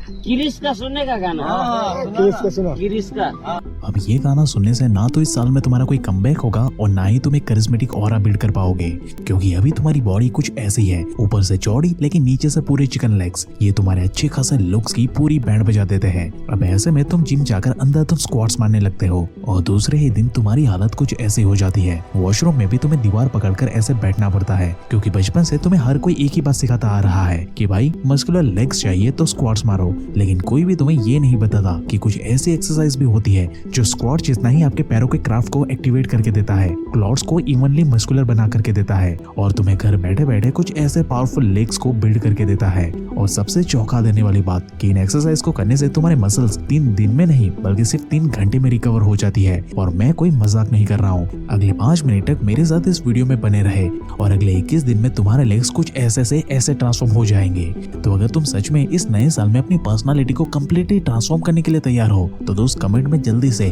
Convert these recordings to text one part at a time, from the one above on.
गिरीश का सुनने का गाना। गिरीश का। अब ये गाना सुनने से ना तो इस साल में तुम्हारा कोई कमबैक होगा और ना ही तुम एक करिश्मेटिक ऑरा बिल्ड कर पाओगे, क्योंकि अभी तुम्हारी बॉडी कुछ ऐसी है, ऊपर से चौड़ी लेकिन नीचे से पूरे चिकन लेग्स। ये तुम्हारे अच्छे खासे लुक्स की पूरी बैंड बजा देते हैं। अब ऐसे में तुम जिम जाकर अंदर तुम स्क्वाट्स मारने लगते हो और दूसरे ही दिन तुम्हारी हालत कुछ ऐसी हो जाती है। वॉशरूम में भी तुम्हें दीवार पकड़कर ऐसे बैठना पड़ता है, क्योंकि बचपन से तुम्हें हर कोई एक ही बात सिखाता आ रहा है कि भाई मस्कुलर लेग्स चाहिए तो स्क्वाट्स मारो, लेकिन कोई भी तुम्हें ये नहीं बताता कि कुछ ऐसी एक्सरसाइज भी होती है जो स्क्वाट जितना ही आपके पैरों के क्राफ्ट को एक्टिवेट करके देता है, क्लॉट्स को इवनली मस्कुलर बना करके देता है और तुम्हें घर बैठे बैठे कुछ ऐसे पावरफुल लेग्स को बिल्ड करके देता है। और सबसे चौंका देने वाली बात कि इन एक्सरसाइज को करने से तुम्हारे मसल्स 3 दिन में नहीं बल्कि सिर्फ 3 घंटे में रिकवर हो जाती है। और मैं कोई मजाक नहीं कर रहा हूँ। अगले 5 मिनट तक मेरे साथ इस वीडियो में बने रहे और अगले 21 दिन में तुम्हारे लेग्स कुछ ऐसे से ऐसे ट्रांसफॉर्म हो जाएंगे। तो अगर तुम सच में इस नए साल में अपनी पर्सनालिटी को कम्प्लीटली ट्रांसफॉर्म करने के लिए तैयार हो तो दोस्त कमेंट में जल्दी से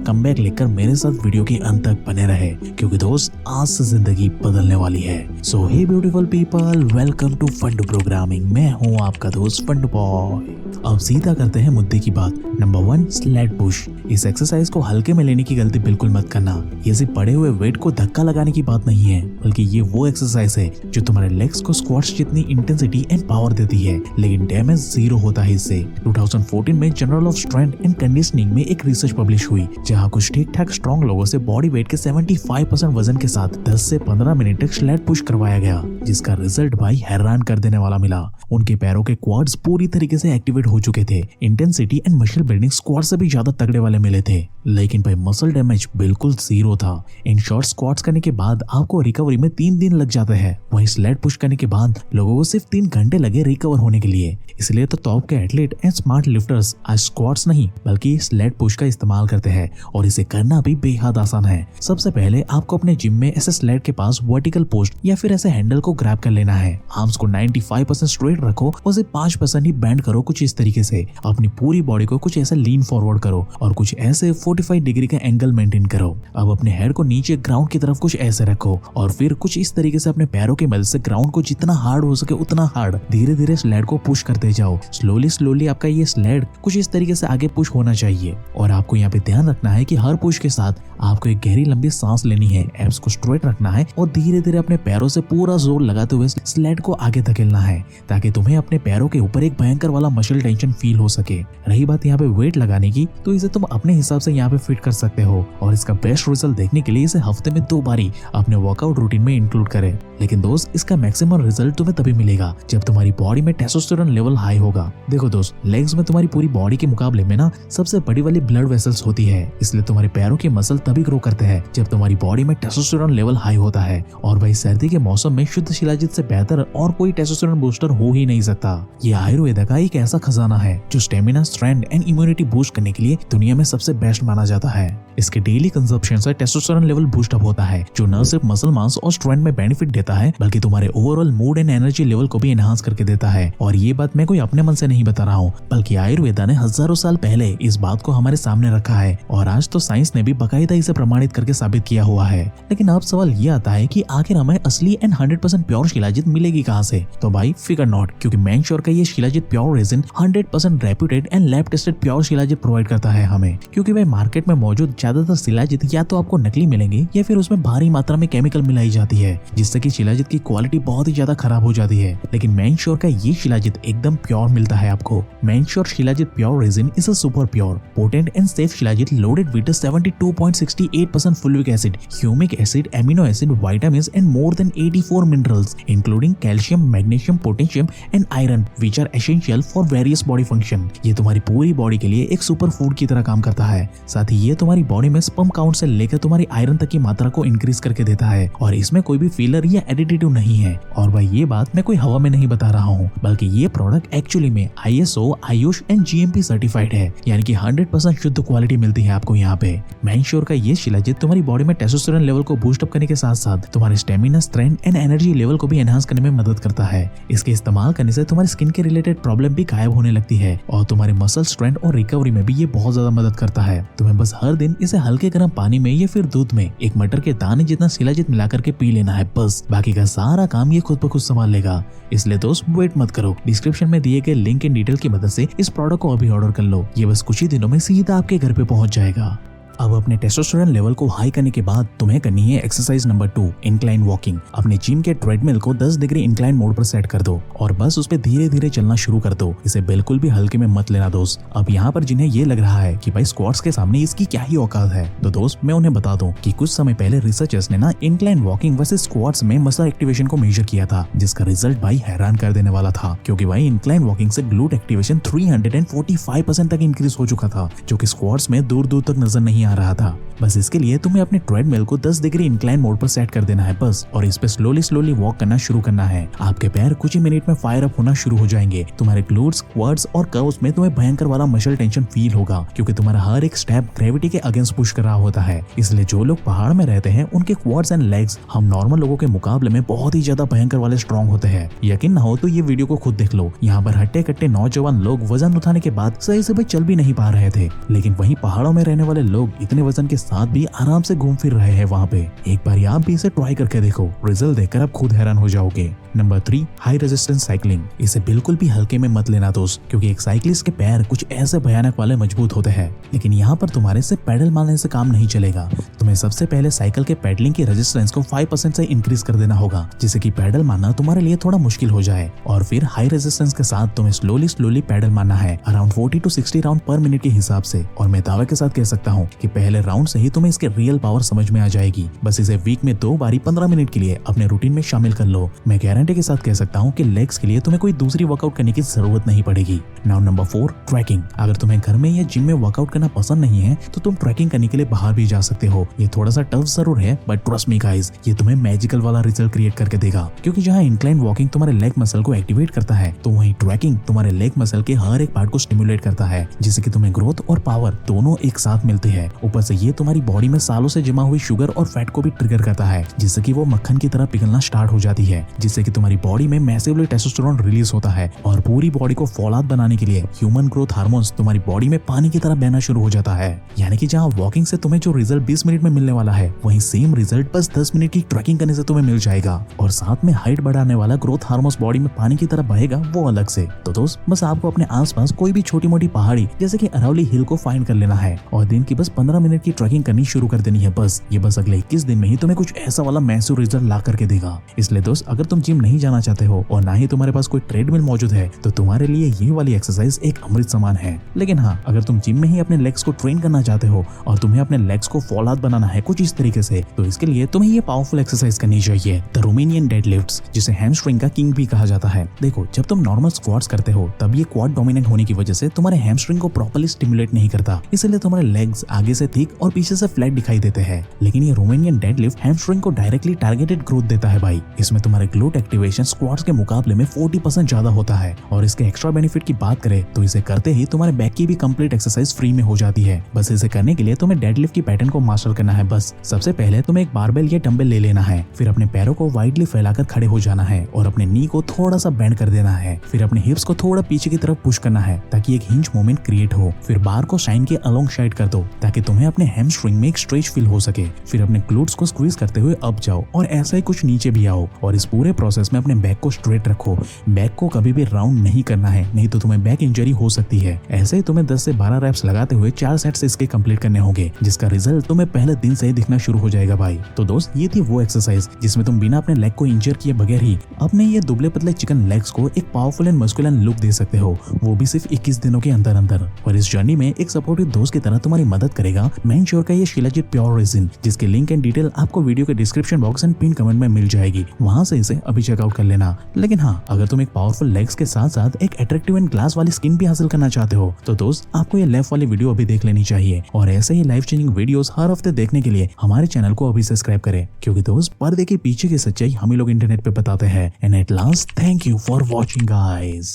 #कमबैक लिखकर मेरे साथ वीडियो के अंत तक बने रहे, क्योंकि दोस्त आज से जिंदगी बदलने वाली है। So hey beautiful people, welcome to Fundoo programming. मैं हूँ आपका दोस्त फंडू बॉय। अब सीधा करते हैं मुद्दे की बात। Number 1, sled push. इस एक्सरसाइज को हल्के में लेने की गलती बिल्कुल मत करना। ये सिर्फ पड़े हुए वेट को धक्का लगाने की बात नहीं है, बल्कि ये वो एक्सरसाइज है जो तुम्हारे लेग्स को स्क्वाट्स जितनी इंटेंसिटी एंड पावर देती है, लेकिन डैमेज 0 होता है इससे। 2014 में journal of strength and conditioning में एक रिसर्च पब्लिश हुई, जहाँ कुछ ठीक ठाक स्ट्रॉन्ग लोगों से बॉडी वेट के 75% वजन के साथ 10 से 15 मिनट तक स्लेड पुश करवाया गया, जिसका रिजल्ट भाई हैरान कर देने वाला मिला। उनके पैरों के क्वाड्स पूरी तरीके से एक्टिवेट हो चुके थे। Intensity and muscle building squat से भी ज्यादा तगड़े वाले मिले थे, लेकिन भाई मसल डैमेज बिल्कुल 0 था। इन शॉर्ट स्क्वाट्स करने के बाद आपको रिकवरी में 3 दिन लग जाते हैं, वहीं स्लेड पुश करने के बाद लोगों को सिर्फ 3 घंटे लगे रिकवर होने के लिए। इसलिए तो टॉप के एथलीट एंड स्मार्ट लिफ्टर्स आज स्क्वाट्स नहीं बल्कि स्लेड पुश का इस्तेमाल करते हैं, और इसे करना भी बेहद आसान है। सबसे पहले आपको अपने जिम में ऐसे स्लेड के पास वर्टिकल पोस्ट या फिर ऐसे हैंडल को ग्रैब कर लेना है। आर्म्स को 95% स्ट्रेट रखो और सिर्फ 5% ही बेंड करो। कुछ इस तरीके से अपनी पूरी बॉडी को कुछ ऐसे लीन फॉरवर्ड करो और कुछ ऐसे 45 डिग्री का एंगल मेंटेन करो। अब अपने हेड को नीचे ग्राउंड की तरफ कुछ ऐसे रखो और फिर कुछ इस तरीके से अपने पैरों की मदद से ग्राउंड को जितना हार्ड हो सके उतना हार्ड धीरे धीरे स्लेड को पुश करते जाओ। स्लोली आपका ये स्लेड कुछ इस तरीके से आगे पुश होना चाहिए। और आपको यहाँ पे ध्यान रखना है कि हर पुश के साथ आपको एक गहरी लंबी सांस लेनी है, एब्स को स्ट्रेट रखना है और धीरे धीरे अपने पैरों से पूरा जोर लगाते हुए स्लेड को आगे धकेलना है, ताकि तुम्हें अपने पैरों के ऊपर एक भयंकर वाला मसल टेंशन फील हो सके। रही बात यहाँ पे वेट लगाने की, तो इसे तुम अपने हिसाब से यहाँ पे फिट कर सकते हो और इसका बेस्ट रिजल्ट देखने के लिए इसे हफ्ते में 2 बारी अपने वर्कआउट रूटीन में इंक्लूड करें। लेकिन दोस्त इसका मैक्सिमम रिजल्ट तुम्हें तभी मिलेगा जब तुम्हारी बॉडी में टेस्टोस्टेरोन लेवल हाई होगा। देखो दोस्त, लेग्स में तुम्हारी पूरी बॉडी के मुकाबले में ना सबसे बड़ी वाली ब्लड वेसल्स होती है, इसलिए तुम्हारे पैरों के मसल तभी ग्रो करते हैं जब तुम्हारी बॉडी में टेस्टोस्टेरोन लेवल हाई होता है। और भाई सर्दी के मौसम में शुद्ध शिलाजीत से बेहतर और कोई टेस्टोस्टेरोन बूस्टर हो ही नहीं सकता। ये आयुर्वेद का एक ऐसा खजाना है जो stamina, strength and immunity boost करने के लिए दुनिया में सबसे बेस्ट माना जाता है। इसके डेली कंजप्शन से टेस्टोस्टेरोन लेवल बूस्ट अप होता है, जो न सिर्फ मसल मास और स्ट्रेंथ में बेनिफिट देता है बल्कि तुम्हारे overall mood and energy level को भी एनहांस करके देता है। और ये बात मैं कोई अपने मन से नहीं बता रहा हूँ, बल्कि आयुर्वेदा ने हजारों साल पहले इस बात को हमारे सामने रखा है और आज तो साइंस ने भी बाकायदा इसे प्रमाणित करके साबित किया हुआ है। लेकिन अब सवाल ये आता है कि आखिर हमें असली एंड 100% प्योर शिलाजीत मिलेगी कहाँ से? तो भाई फिकर नॉट, क्योंकि मैनश्योर का ये shilajit pure resin 100% reputed and lab tested pure shilajit provide करता है हमें। क्योंकि भाई मार्केट में मौजूद ज्यादातर शिलाजीत या तो आपको नकली मिलेंगे या फिर उसमें भारी मात्रा में केमिकल मिलाई जाती है, जिससे कि शिलाजीत की क्वालिटी बहुत ही ज्यादा खराब हो जाती है। लेकिन मैनश्योर का ये शिलाजीत एकदम प्योर मिलता है आपको। Mansure shilajit pure resin is a super pure, potent and safe shilajit loaded with 72.68% fulvic acid, humic acid, amino acid, vitamins and more than 84 minerals including calcium, magnesium, potassium and iron which are essential for various body function। ये तुम्हारी पूरी body के लिए एक super food की तरह काम करता है। साथ ही ये तुम्हारी बॉडी में स्पर्म काउंट से लेकर तुम्हारी आयरन तक की मात्रा को इंक्रीज करके देता है और इसमें कोई भी फिलर या एडिटिव नहीं है। और भाई ये बात मैं कोई हवा में नहीं बता रहा हूँ, बल्कि ये प्रोडक्ट एक्चुअली में ISO, Ayush and GMP certified है, यानी कि 100% शुद्ध क्वालिटी मिलती है आपको यहाँ पे। मैनश्योर का ये शिलाजीत तुम्हारी बॉडी में टेस्टोस्टेरोन लेवल को बूस्ट अप करने के साथ साथ तुम्हारे stamina, strength and energy level को भी एनहांस करने में मदद करता है। इसके इस्तेमाल करने से तुम्हारी स्किन के रिलेटेड प्रॉब्लम भी गायब होने लगती है और तुम्हारे मसल स्ट्रेंथ और रिकवरी में भी ये बहुत ज्यादा मदद करता है। तुम्हें बस हर दिन इसे हल्के गर्म पानी में या फिर दूध में एक मटर के दाने जितना शिलाजीत मिला करके पी लेना है। बस बाकी का सारा काम ये खुद ब खुद संभाल लेगा। इसलिए दोस्त वेट मत करो, डिस्क्रिप्शन में दिए गए लिंक एंड डिटेल की मदद से इस प्रोडक्ट को अभी ऑर्डर कर लो। ये बस कुछ ही दिनों में सीधा आपके घर पे पहुंच जाएगा। अब अपने टेस्टोस्टेरोन लेवल को हाई करने के बाद तुम्हें करनी है एक्सरसाइज नंबर 2, इंक्लाइन वॉकिंग। अपने जिम के ट्रेडमिल को 10 डिग्री इंक्लाइन मोड पर सेट कर दो और बस उस पे धीरे धीरे चलना शुरू कर दो। इसे बिल्कुल भी हल्के में मत लेना दोस्त। अब यहाँ पर जिन्हें ये लग रहा है कि भाई स्क्वाट्स के सामने इसकी क्या ही औकात है, तो दोस्त मैं उन्हें बता दूं कि कुछ समय पहले रिसर्चर्स ने ना इंक्लाइन वॉकिंग वर्सेस स्क्वाट्स में मसल एक्टिवेशन को मेजर किया था, जिसका रिजल्ट भाई हैरान कर देने वाला था। क्योंकि भाई इंक्लाइन वॉकिंग से ग्लूट एक्टिवेशन 345% तक इंक्रीज हो चुका था, जो कि स्क्वाट्स में दूर दूर तक नजर नहीं आ रहा था। बस इसके लिए तुम्हें अपने ट्रेडमिल को 10 डिग्री इंक्लाइन मोड पर सेट कर देना है बस, और इस पे स्लोली वॉक करना शुरू करना है। आपके पैर कुछ ही मिनट में फायर अप होना शुरू हो जाएंगे। तुम्हारे ग्लूट्स, क्वाड्स और कर्व्स में तुम्हें भयंकर वाला मसल टेंशन फील होगा, क्योंकि तुम्हारा हर एक स्टेप ग्रेविटी के अगेंस्ट पुश कर रहा होता है। इसलिए जो लोग पहाड़ में रहते हैं उनके क्वाड्स एंड लेग्स हम नॉर्मल लोगों के मुकाबले में बहुत ही ज्यादा भयंकर वाले स्ट्रॉन्ग होते हैं। यकीन ना हो तो ये वीडियो को खुद देख लो। यहाँ पर हट्टे कट्टे नौजवान लोग वजन उठाने के बाद सही से भाई चल भी नहीं पा रहे थे, लेकिन वहीं पहाड़ों में रहने वाले लोग इतने वजन के साथ भी आराम से घूम फिर रहे हैं वहाँ पे। एक बार आप भी इसे ट्राई करके देखो, रिजल्ट देखकर आप खुद हैरान हो जाओगे। Number 3, high resistance cycling. इसे बिल्कुल भी हल्के में मत लेना दोस्त, क्योंकि एक साइकिलिस्ट के पैर कुछ ऐसे भयानक वाले मजबूत होते हैं। लेकिन यहाँ पर तुम्हारे से पैडल मारने से काम नहीं चलेगा। तुम्हें सबसे पहले साइकिल के पैडलिंग की रेजिस्टेंस को 5% से इंक्रीज कर देना होगा, जिससे कि पैडल मारना तुम्हारे लिए थोड़ा मुश्किल हो जाए। और फिर हाई रेजिस्टेंस के साथ तुम्हें स्लोली पैडल मारना है, अराउंड 40 to 60 राउंड पर मिनट के हिसाब से। और मैं दावे के साथ कह सकता हूँ कि पहले राउंड से ही तुम्हें इसके रियल पावर समझ में आ जाएगी। बस इसे वीक में 2 बारी 15 मिनट के लिए अपने रूटीन में शामिल कर लो। मैं गारंटी के साथ कह सकता हूँ कि लेग्स के लिए तुम्हें कोई दूसरी वर्कआउट करने की जरूरत नहीं पड़ेगी। Now number 4, tracking. अगर तुम्हें घर में या जिम में वर्कआउट करना पसंद नहीं है तो तुम ट्रैकिंग करने के लिए बाहर भी जा सकते हो। ये थोड़ा सा टफ जरूर है, बट ट्रस्ट मी गाइस, ये तुम्हें मैजिकल वाला रिजल्ट क्रिएट करके देगा। क्योंकि जहाँ इंक्लाइन वॉकिंग तुम्हारे लेग मसल को एक्टिवेट करता है, तो वहीं ट्रैकिंग तुम्हारे लेग मसल के हर एक पार्ट को स्टिमुलेट करता है, जिससे कि तुम्हें ग्रोथ और पावर दोनों एक साथ मिलते हैं। ऊपर से ये तुम्हारी बॉडी में सालों से जमा हुई शुगर और फैट को भी ट्रिगर करता है, जिससे कि वो मक्खन की तरह पिघलना स्टार्ट हो जाती है, जिससे कि तुम्हारी बॉडी में मैसिवली टेस्टोस्टेरोन रिलीज होता है। और पूरी बॉडी को फौलाद बनाने के लिए ह्यूमन ग्रोथ हार्मोन्स तुम्हारी बॉडी में पानी की तरह बहना शुरू हो जाता है। यानी कि जहाँ वॉकिंग से तुम्हें जो रिजल्ट 20 मिनट में मिलने वाला है, वहीं सेम रिजल्ट बस 10 मिनट की ट्रैकिंग करने से तुम्हें मिल जाएगा। और साथ में हाइट बढ़ाने वाला ग्रोथ हार्मोन्स बॉडी में पानी की तरह बहेगा, वो अलग से। तो दोस्त बस आपको अपने आसपास कोई भी छोटी मोटी पहाड़ी जैसे कि अरावली हिल को फाइंड कर लेना है और दिन की बस 15 मिनट की ट्रैकिंग करनी शुरू कर देनी है बस। ये बस अगले 21 दिन में ही तुम्हें कुछ ऐसा वाला मैसिव रिजल्ट ला करके देगा। इसलिए दोस्त अगर तुम जिम नहीं जाना चाहते हो और ना ही तुम्हारे पास कोई ट्रेडमिल मौजूद है, तो तुम्हारे लिए ये वाली एक्सरसाइज एक अमृत समान है। लेकिन हाँ, अगर तुम जिम में ही अपने लेग्स को ट्रेन करना चाहते हो और तुम्हें अपने लेग्स को फौलाद बनाना है कुछ इस तरीके से, तो इसके लिए तुम्हें ये पावरफुल एक्सरसाइज करनी चाहिए, द रोमेनियन डेडलिफ्ट्स, जिसे हैमस्ट्रिंग का किंग भी कहा जाता है। देखो, जब तुम नॉर्मल स्क्वाट्स करते हो तब ये क्वाड डोमिनेंट होने की वजह से तुम्हारे हैमस्ट्रिंग को प्रॉपर्ली स्टिमुलेट नहीं करता, इसलिए तुम्हारे लेग्स आगे से थिक और पीछे से फ्लैट दिखाई देते हैं। लेकिन ये रोमेनियन डेडलिफ्ट हैमस्ट्रिंग को डायरेक्टली टारगेटेड ग्रोथ देता है भाई। इसमें तुम्हारे ग्लूट एक्टिवेशन स्क्वाट्स के मुकाबले में 40% ज्यादा होता है। और इसके एक्स्ट्रा बेनिफिट की बात करें तो इसे करते ही तुम्हारे बैक की भी कंप्लीट एक्सरसाइज फ्री में हो जाती है। बस इसे करने के लिए तुम्हें डेडलिफ्ट की पैटर्न को मास्टर करना है बस। सबसे पहले तुम्हें एक बारबेल या डंबल ले लेना है, फिर अपने पैरों को वाइडली फैलाकर खड़े हो जाना है और अपने नी को थोड़ा सा बेंड कर देना है। फिर अपने हिप्स को थोड़ा पीछे की तरफ पुश करना है ताकि एक हिंज मूवमेंट क्रिएट हो। फिर बार को शाइन के अलोंग साइड कर दो ताकि तुम्हें अपने हैमस्ट्रिंग में एक स्ट्रेच फील हो सके। फिर अपने ग्लूट्स को स्क्वीज करते हुए अप जाओ और ऐसा ही कुछ नीचे भी आओ। और इस पूरे प्रोसेस में अपने बैक को स्ट्रेट रखो। बैक को कभी भी राउंड नहीं करना है, नहीं तो तुम्हें बैक इंजरी हो सकती है। ऐसे ही तुम्हें 10 से 12 रैप्स लगाते हुए 4 सेट्स इसके कंप्लीट करने होंगे, जिसका रिजल्ट तुम्हें पहले दिन से ही दिखना शुरू हो जाएगा भाई। तो दोस्त ये थी वो एक्सरसाइज जिसमें तुम बिना अपने लेग को इंजर किए बगैर ही अपने ये दुबले पतले चिकन लेग्स को एक पावरफुल एंड मस्कुलिन लुक दे सकते हो, वो भी सिर्फ 21 दिनों के अंदर अंदर। और इस जर्नी में एक सपोर्टिव दोस्त की तरह तुम्हारी मदद करेगा मेंश्योर का ये शिलाजीत प्योर रेजिन, जिसके लिंक एंड डिटेल आपको वीडियो के description box and pin comment में मिल जाएगी, वहां से इसे अभी चेकआउट कर लेना। लेकिन हाँ, अगर तुम एक पावरफुल लेग्स के साथ साथ एक अट्रैक्टिव एंड ग्लास वाली स्किन भी हासिल करना चाहते हो, तो दोस्त आपको ये लेफ्ट वाली वीडियो अभी देख लेनी चाहिए। और ऐसे ही लाइफ चेंजिंग वीडियोस हर हफ्ते देखने के लिए हमारे चैनल को अभी सब्सक्राइब करें, क्योंकि दोस्त पर्दे के पीछे की सच्चाई हम ही लोग इंटरनेट पे बताते हैं। And at last, thank you for watching guys.